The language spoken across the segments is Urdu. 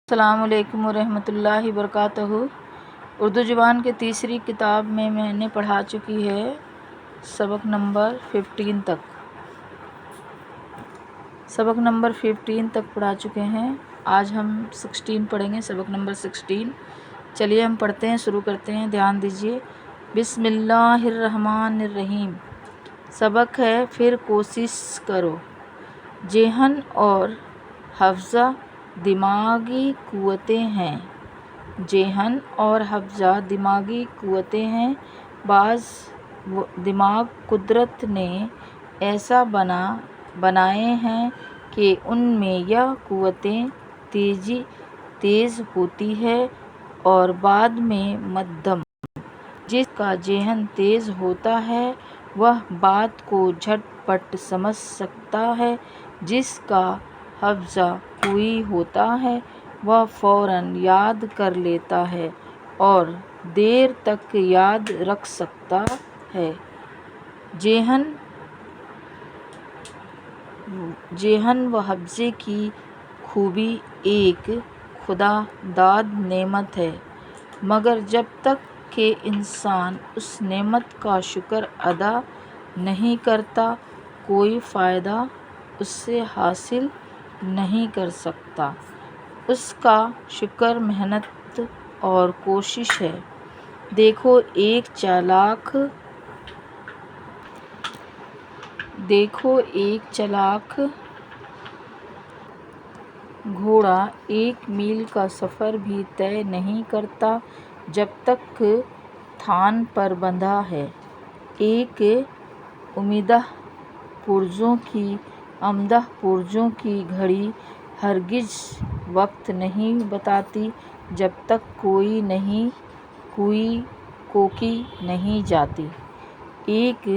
السلام علیکم ورحمۃ اللہ وبرکاتہ۔ اردو زبان کے تیسری کتاب میں نے پڑھا چکی ہے سبق نمبر 15 تک۔ سبق نمبر 15 تک پڑھا چکے ہیں۔ آج ہم 16 پڑھیں گے، سبق نمبر 16۔ چلیے ہم پڑھتے ہیں، شروع کرتے ہیں، دھیان دیجیے۔ بسم اللہ الرحمن الرحیم۔ سبق ہے پھر کوشش کرو۔ ذہن اور حافظہ دماغی قوتیں ہیں۔ ذہن اور حافظہ دماغی قوتیں ہیں۔ بعض دماغ قدرت نے ایسا بنائے ہیں کہ ان میں یہ قوتیں تیز ہوتی ہیں اور بعد میں مدھم۔ جس کا ذہن تیز ہوتا ہے وہ بات کو جھٹ پٹ سمجھ سکتا ہے، جس کا حافظہ قوی ہوتا ہے وہ فوراً یاد کر لیتا ہے اور دیر تک یاد رکھ سکتا ہے۔ ذہن و حافظے کی خوبی ایک خدا داد نعمت ہے، مگر جب تک کہ انسان اس نعمت کا شکر ادا نہیں کرتا کوئی فائدہ اس سے حاصل نہیں کر سکتا۔ اس کا شکر محنت اور کوشش ہے۔ دیکھو ایک چالاک گھوڑا 1 میل کا سفر بھی طے نہیں کرتا جب تک تھان پر بندھا ہے۔ ایک عمدہ پرزوں کی گھڑی ہرگز وقت نہیں بتاتی جب تک کوکی نہیں جاتی۔ ایک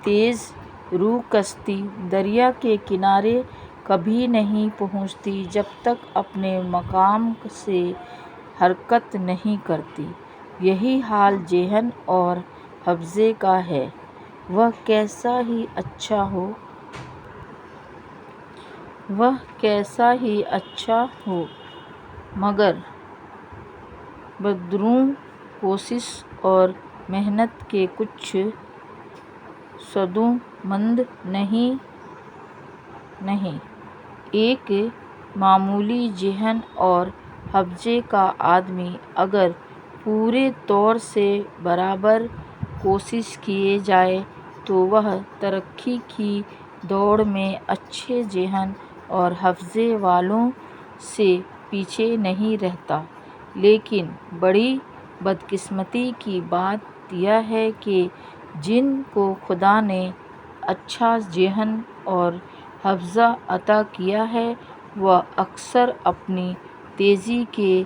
تیز رو کشتی دریا کے کنارے کبھی نہیں پہنچتی جب تک اپنے مقام سے حرکت نہیں کرتی۔ یہی حال ذہن اور حافظے کا ہے۔ وہ کیسا ہی اچھا ہو مگر بدروں کوشش اور محنت کے کچھ سودمند نہیں۔ ایک معمولی ذہن اور حافظے کا آدمی اگر پورے طور سے برابر کوشش کیے جائے تو وہ ترقی کی دوڑ میں اچھے ذہن اور حافظے والوں سے پیچھے نہیں رہتا۔ لیکن بڑی بدقسمتی کی بات یہ ہے کہ جن کو خدا نے اچھا ذہن اور حافظہ عطا کیا ہے وہ اکثر اپنی تیزی کے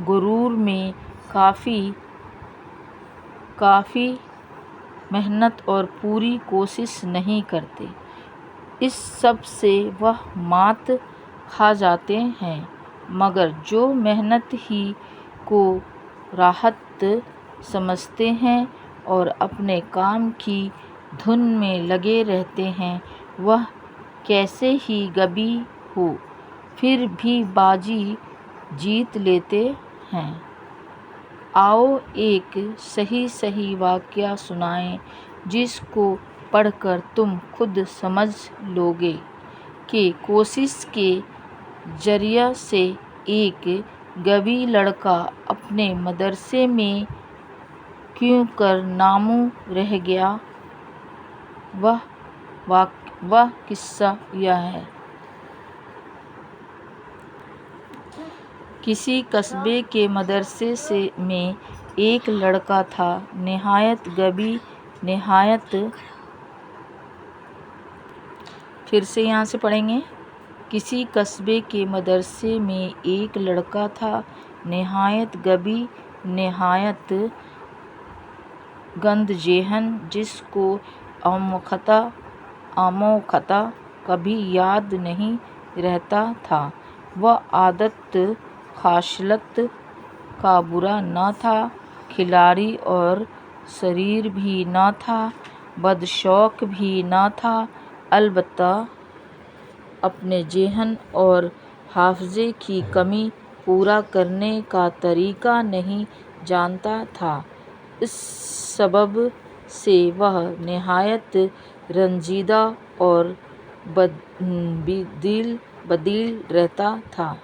غرور میں کافی محنت اور پوری کوشش نہیں کرتے۔ اس سب سے وہ مات کھا جاتے ہیں۔ مگر جو محنت ہی کو راحت سمجھتے ہیں اور اپنے کام کی دھن میں لگے رہتے ہیں وہ کیسے ہی غبی ہوں پھر بھی بازی جیت لیتے ہیں۔ آؤ ایک صحیح واقعہ سنائیں جس کو پڑھ کر تم خود سمجھ لوگے کہ کوشش کے ذریعے سے ایک غبی لڑکا اپنے مدرسے میں کیوں کر نامور رہ گیا۔ وہ قصہ یہ ہے۔ کسی قصبے کے مدرسے میں ایک لڑکا تھا، نہایت غبی، کسی قصبے کے مدرسے میں ایک لڑکا تھا، نہایت غبی، نہایت گند ذہن، جس کو آموختہ کبھی یاد نہیں رہتا تھا۔ وہ عادت خصلت کا برا نہ تھا، کھلاڑی اور شریر بھی نہ تھا، بدشوق بھی نہ تھا، البتہ اپنے ذہن اور حافظے کی کمی پورا کرنے کا طریقہ نہیں جانتا تھا۔ اس سبب سے وہ نہایت رنجیدہ اور بدل رہتا تھا۔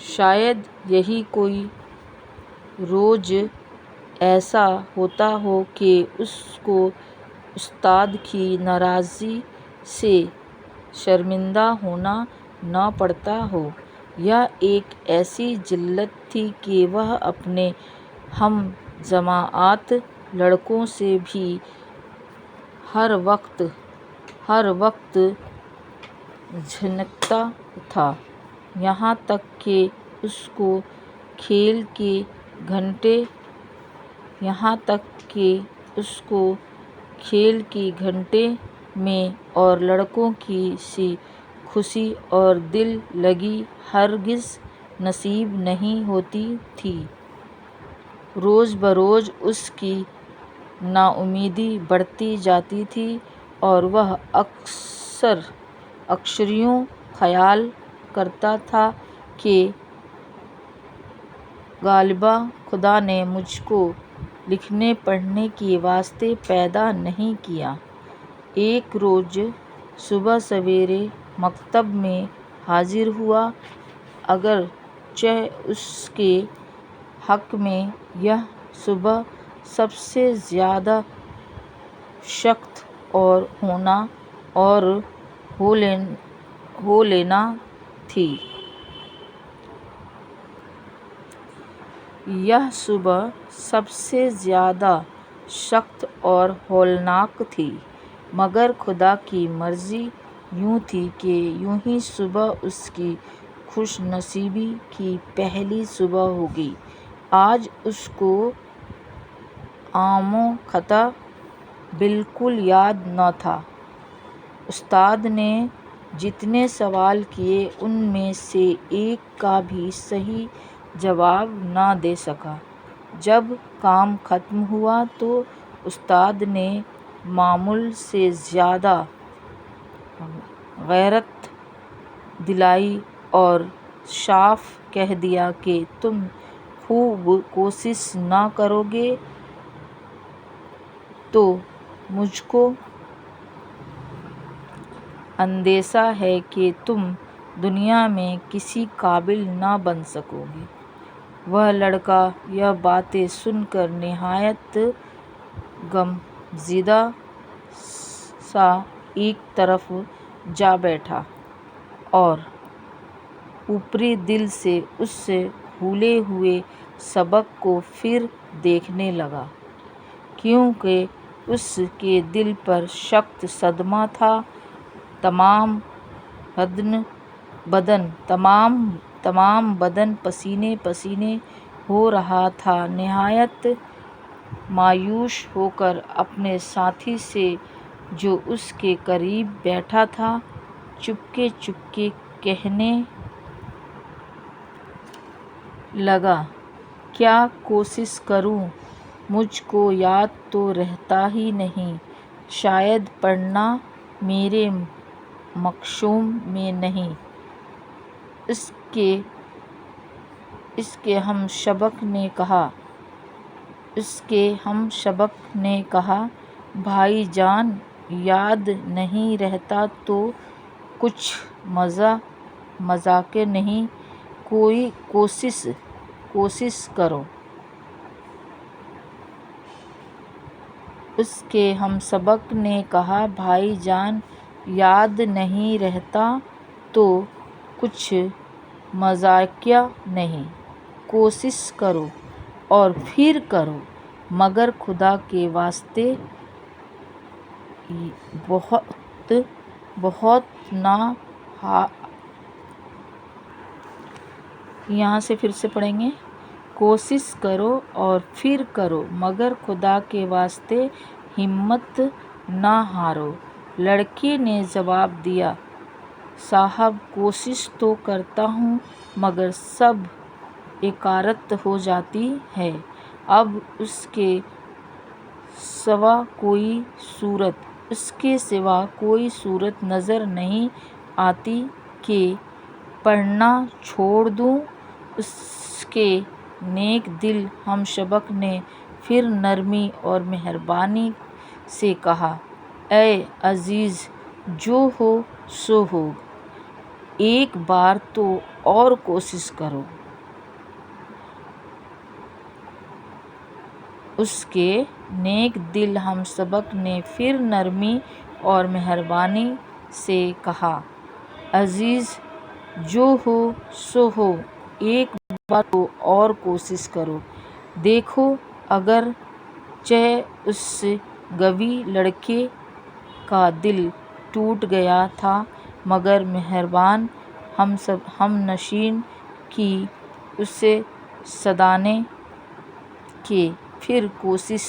شاید یہی کوئی روز ایسا ہوتا ہو کہ اس کو استاد کی ناراضی سے شرمندہ ہونا نہ پڑتا ہو۔ یہ ایک ایسی ذلت تھی کہ وہ اپنے ہم جماعت لڑکوں سے بھی ہر وقت جھنکتا تھا، یہاں تک کہ اس کو کھیل کے گھنٹے میں اور لڑکوں کی سی خوشی اور دل لگی ہرگز نصیب نہیں ہوتی تھی۔ روز بروز اس کی ناامیدی بڑھتی جاتی تھی اور وہ اکثر یوں خیال کرتا تھا کہ غالباً خدا نے مجھ کو لکھنے پڑھنے کے واسطے پیدا نہیں کیا۔ ایک روز صبح سویرے مکتب میں حاضر ہوا، اگرچہ اس کے حق میں یہ صبح سب سے زیادہ سخت اور ہولناک تھی۔ یہ صبح سب سے زیادہ سخت اور ہولناک تھی، مگر خدا کی مرضی یوں تھی کہ یوں ہی صبح اس کی خوش نصیبی کی پہلی صبح ہوگی۔ آج اس کو آمو خطہ بالکل یاد نہ تھا۔ استاد نے جتنے سوال کیے ان میں سے ایک کا بھی صحیح جواب نہ دے سکا۔ جب کام ختم ہوا تو استاد نے معمول سے زیادہ غیرت دکھائی اور صاف کہہ دیا کہ تم خوب کوشش نہ کرو گے تو مجھ کو اندیشہ ہے کہ تم دنیا میں کسی قابل نہ بن سکو گے۔ وہ لڑکا یہ باتیں سن کر نہایت غمزدہ سا ایک طرف جا بیٹھا اور اوپری دل سے اس بھولے ہوئے سبق کو پھر دیکھنے لگا، کیونکہ اس کے دل پر سخت صدمہ تھا۔ تمام بدن پسینے پسینے ہو رہا تھا۔ نہایت مایوس ہو کر اپنے ساتھی سے جو اس کے قریب بیٹھا تھا چپکے چپکے کہنے لگا، کیا کوشش کروں، مجھ کو یاد تو رہتا ہی نہیں، شاید پڑھنا میرے مقصود میں نہیں۔ اس کے ہم سبق نے کہا، بھائی جان یاد نہیں رہتا تو کچھ مذاق نہیں، کوئی کوشش کرو۔ اس کے ہم سبق نے کہا، بھائی جان یاد نہیں رہتا تو کچھ مذاق نہیں، کوشش کرو اور پھر کرو، مگر خدا کے واسطے بہت نہ یہاں سے پھر سے پڑھیں گے، کوشش کرو اور پھر کرو، مگر خدا کے واسطے ہمت نہ ہارو۔ لڑکے نے جواب دیا، صاحب کوشش تو کرتا ہوں مگر سب اکارت ہو جاتی ہے، اب اس کے سوا کوئی صورت اس کے سوا کوئی صورت نظر نہیں آتی کہ پڑھنا چھوڑ دوں۔ اس کے نیک دل ہم سبق نے پھر نرمی اور مہربانی سے کہا، اے عزیز، جو ہو سو ہو، ایک بار تو اور کوشش کرو۔ اس کے نیک دل ہم سبق نے پھر نرمی اور مہربانی سے کہا، عزیز، جو ہو سو ہو، ایک بار تو اور کوشش کرو۔ دیکھو، اگرچہ اس غوی لڑکے کا دل ٹوٹ گیا تھا، مگر مہربان ہم نشین کی اسے سدھارنے کی پھر کوشش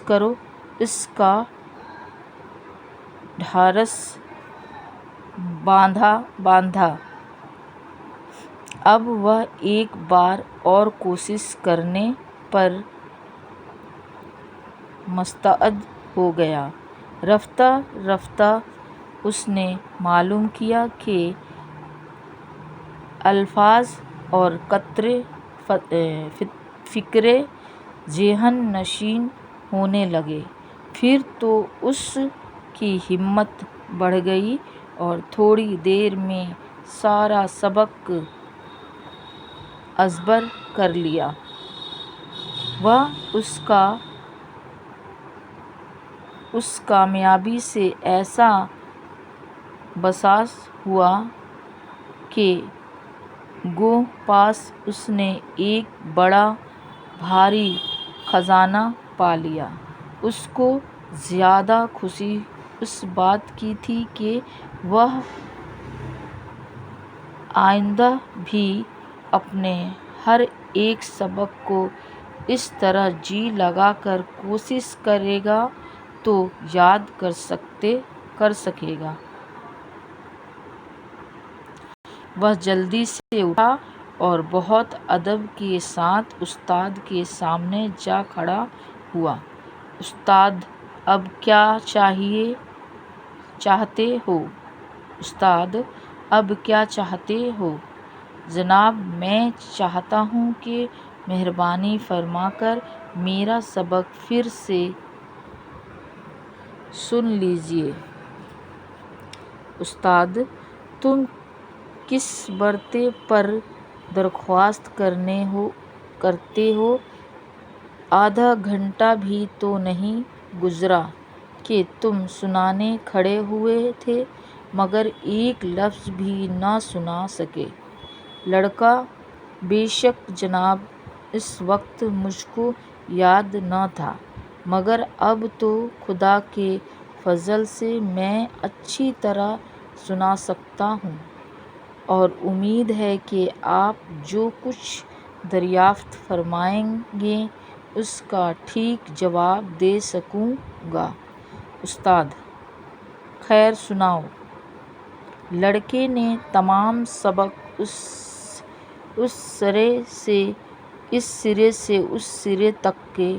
کرو۔ اس کا ڈھارس باندھا۔ اب وہ ایک بار اور کوشش کرنے پر مستعد ہو گیا۔ رفتہ رفتہ اس نے معلوم کیا کہ الفاظ اور قطرے فکرِ ذہن نشین ہونے لگے۔ پھر تو اس کی ہمت بڑھ گئی اور تھوڑی دیر میں سارا سبق ازبر کر لیا۔ وہ اس کامیابی سے ایسا بساز ہوا کہ گو پاس اس نے ایک بڑا بھاری خزانہ پا لیا۔ اس کو زیادہ خوشی اس بات کی تھی کہ وہ آئندہ بھی اپنے ہر ایک سبق کو اس طرح جی لگا کر کوشش کرے گا تو یاد کر سکے گا۔ وہ جلدی سے اٹھا اور بہت ادب کے ساتھ استاد کے سامنے جا کھڑا ہوا۔ استاد، اب کیا چاہتے ہو؟ استاد، اب کیا چاہتے ہو؟ جناب، میں چاہتا ہوں کہ مہربانی فرما کر میرا سبق پھر سے سن لیجیے۔ استاد، تم کس برتے پر درخواست کرتے ہو؟ آدھا گھنٹہ بھی تو نہیں گزرا کہ تم سنانے کھڑے ہوئے تھے، مگر ایک لفظ بھی نہ سنا سکے۔ لڑکا، بے شک جناب، اس وقت مجھ کو یاد نہ تھا، مگر اب تو خدا کے فضل سے میں اچھی طرح سنا سکتا ہوں، اور امید ہے کہ آپ جو کچھ دریافت فرمائیں گے اس کا ٹھیک جواب دے سکوں گا۔ استاد، خیر سناؤ۔ لڑکے نے تمام سبق اس سرے سے اس سرے تک کے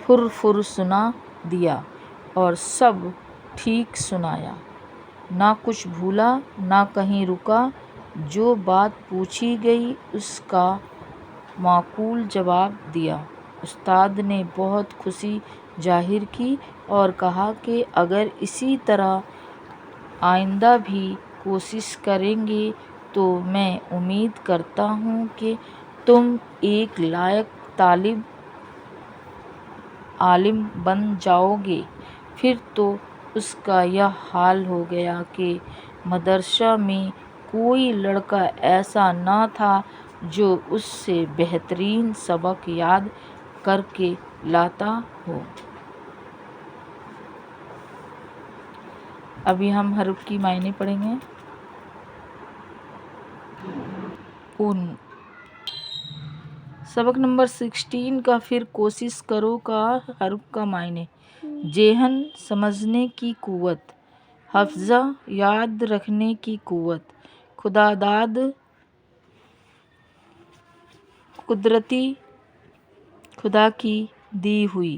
پھر سنا دیا اور سب ٹھیک سنایا، نہ کچھ بھولا، نہ کہیں رکا۔ جو بات پوچھی گئی اس کا معقول جواب دیا۔ استاد نے بہت خوشی ظاہر کی اور کہا کہ اگر اسی طرح آئندہ بھی کوشش کریں گے تو میں امید کرتا ہوں کہ تم ایک لائق طالب علم بن جاؤ گے۔ پھر تو اس کا یہ حال ہو گیا کہ مدرسہ میں کوئی لڑکا ایسا نہ تھا جو اس سے بہترین سبق یاد کر کے لاتا ہو۔ ابھی ہم حرف کی معنی پڑھیں گے۔ سبق نمبر 16 کا پھر کوشش کرو کا حرف کا معنی: ذہن سمجھنے کی قوت، حافظہ یاد رکھنے کی قوت، خداداد، قدرتی، خدا کی دی ہوئی۔